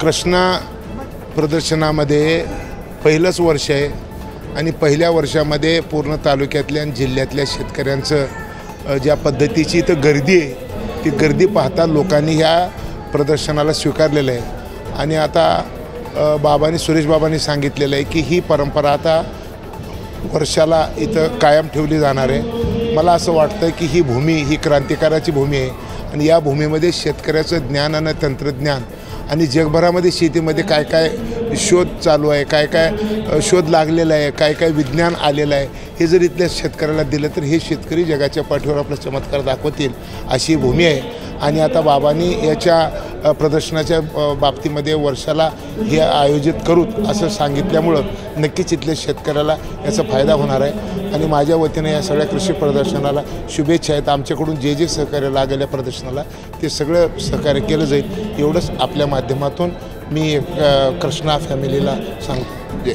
कृष्णा प्रदर्शनामध्ये पहिलंच वर्ष आहे आणि पहिल्या वर्षामध्ये पूर्ण तालुक्यातल्या आणि जिल्ह्यातल्या शेतकऱ्यांचं ज्या पद्धतीची इथं गर्दी आहे ती गर्दी पाहता लोकांनी ह्या प्रदर्शनाला स्वीकारलेलं आहे। आणि आता सुरेश बाबांनी सांगितलेलं आहे की ही परंपरा आता वर्षाला इथं कायम ठेवली जाणार आहे। मला असं वाटतं की ही भूमी ही क्रांतिकाराची भूमी आहे आणि या भूमीमध्ये शेतकऱ्याचं ज्ञान आणि तंत्रज्ञान आणि जगभरामध्ये शेतीमध्ये काय काय शोध चालू आहे, काय काय शोध लागलेला आहे, काय काय विज्ञान आलेलं आहे, हे जर इथल्या शेतकऱ्याला दिलं तर हे शेतकरी जगाच्या पाठीवर आपला चमत्कार दाखवतील अशी भूमी आहे। आणि आता बाबांनी याच्या प्रदर्शनाच्या बाबतीमध्ये वर्षाला हे आयोजित करू असं सांगितल्यामुळं नक्कीच इथल्या शेतकऱ्याला याचा फायदा होणार आहे। आणि माझ्या वतीने या सगळ्या कृषी प्रदर्शनाला शुभेच्छा आहेत। आमच्याकडून जे जे सहकार्य लागेल या प्रदर्शनाला ते सगळं सहकार्य केलं जाईल एवढंच आपल्या माध्यमातून मी कृष्णा फॅमिलीला सांगतो। जय